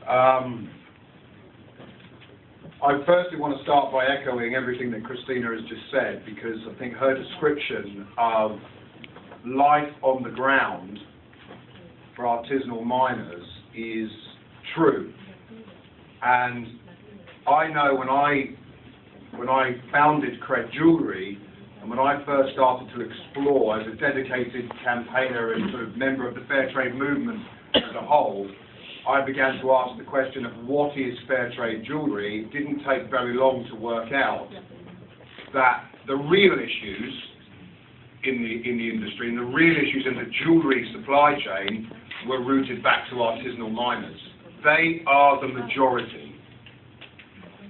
I firstly want to start by echoing everything that Christina has just said, because I think her description of life on the ground for artisanal miners is true. And I know when I founded Cred Jewellery, and when I first started to explore as a dedicated campaigner and sort of member of the Fairtrade movement as a whole, I began to ask the question of what is Fairtrade jewellery. It didn't take very long to work out that the real issues in the industry and the real issues in the jewellery supply chain were rooted back to artisanal miners. They are the majority.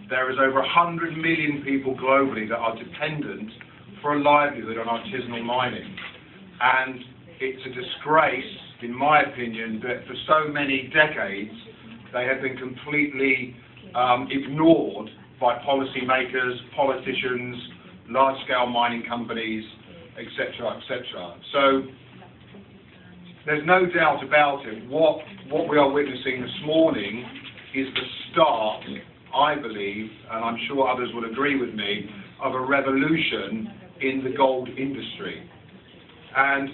There is over 100 million people globally that are dependent for a livelihood on artisanal mining. And it's a disgrace, in my opinion, that for so many decades they have been completely ignored by policymakers, politicians, large-scale mining companies, etc., etc. So there's no doubt about it. What we are witnessing this morning is the start, I believe, and I'm sure others will agree with me, of a revolution in the gold industry. And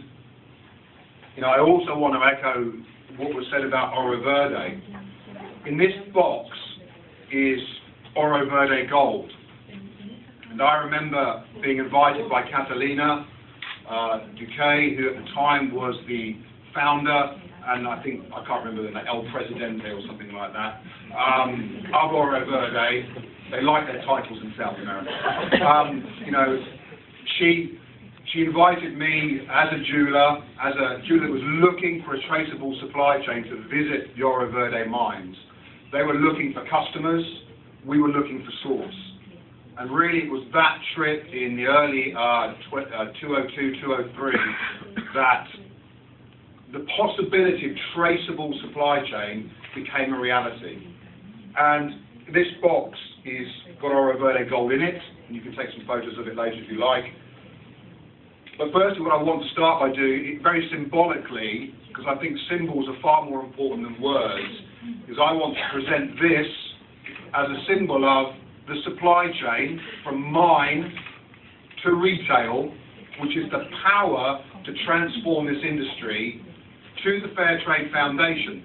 I also want to echo what was said about Oro Verde. In this box is Oro Verde gold. And I remember being invited by Catalina Duque, who at the time was the founder, and I can't remember the name, El Presidente or something like that, of Oro Verde. They like their titles in South America. She invited me as a jeweler that was looking for a traceable supply chain to visit the Oro Verde mines. They were looking for customers, we were looking for source. And really it was that trip in the early 2002, 2003 that the possibility of traceable supply chain became a reality. And this box is got Oro Verde gold in it, and you can take some photos of it later if you like. But firstly, what I want to start by doing, very symbolically, because I think symbols are far more important than words, is I want to present this as a symbol of the supply chain from mine to retail, which is the power to transform this industry, to the Fairtrade Foundation.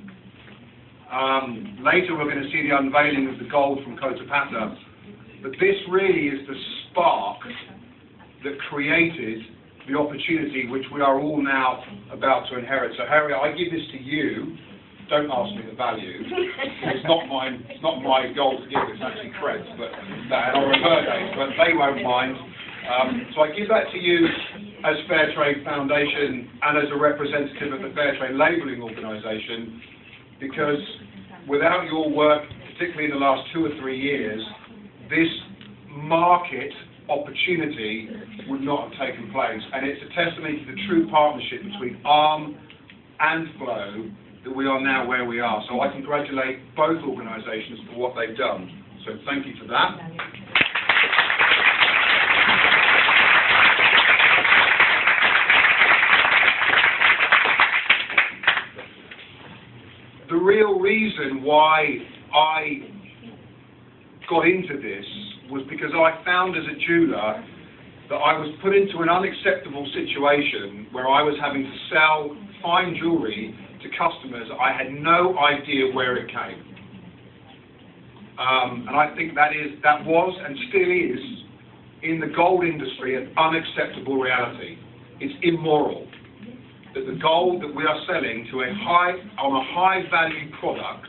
Later we're going to see the unveiling of the gold from Cotapathia, but this really is the spark that created the opportunity which we are all now about to inherit. So Harry, I give this to you. Don't ask me the value. It's not mine. It's not my gold to give. It's actually Cred's, but or Roberto's, but they won't mind. So I give that to you as Fairtrade Foundation and as a representative of the Fairtrade Labelling Organisation, because without your work, particularly in the last 2 or 3 years, this market opportunity would not have taken place. And it's a testimony to the true partnership between ARM and Flow that we are now where we are. So I congratulate both organisations for what they've done. So thank you for that. The real reason why I got into this was because I found as a jeweler that I was put into an unacceptable situation where I was having to sell fine jewellery to customers I had no idea where it came. And I think that was and still is in the gold industry an unacceptable reality. It's immoral that the gold that we are selling to a high value product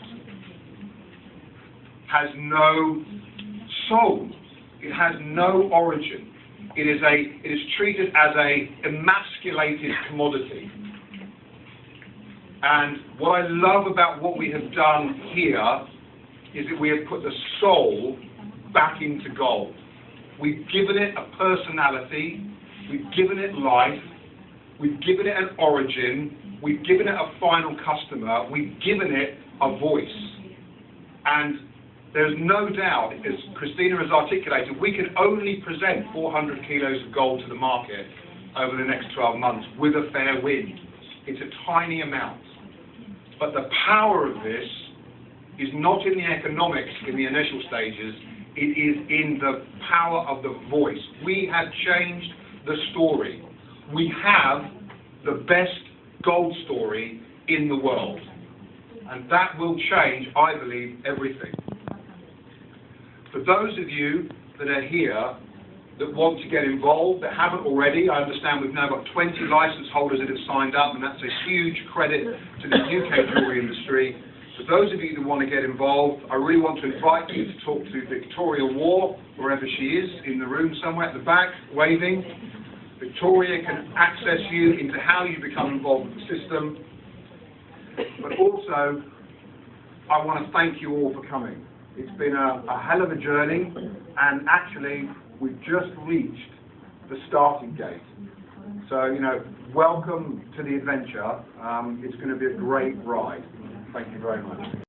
has no soul. It has no origin. It is treated as a emasculated commodity. And what I love about what we have done here is that we have put the soul back into gold. We've given it a personality, we've given it life, we've given it an origin, we've given it a final customer, we've given it a voice. And there's no doubt, as Christina has articulated, we can only present 400 kilos of gold to the market over the next 12 months with a fair wind. It's a tiny amount. But the power of this is not in the economics in the initial stages, it is in the power of the voice. We have changed the story. We have the best gold story in the world. And that will change, I believe, everything. For those of you that are here that want to get involved, that haven't already, I understand we've now got 20 license holders that have signed up, and that's a huge credit to the UK jewellery industry. For those of you that want to get involved, I really want to invite you to talk to Victoria War, wherever she is, in the room somewhere at the back, waving. Victoria can access you into how you become involved with the system. But also, I want to thank you all for coming. It's been a hell of a journey, and actually, we've just reached the starting gate. So, you know, welcome to the adventure. It's going to be a great ride. Thank you very much.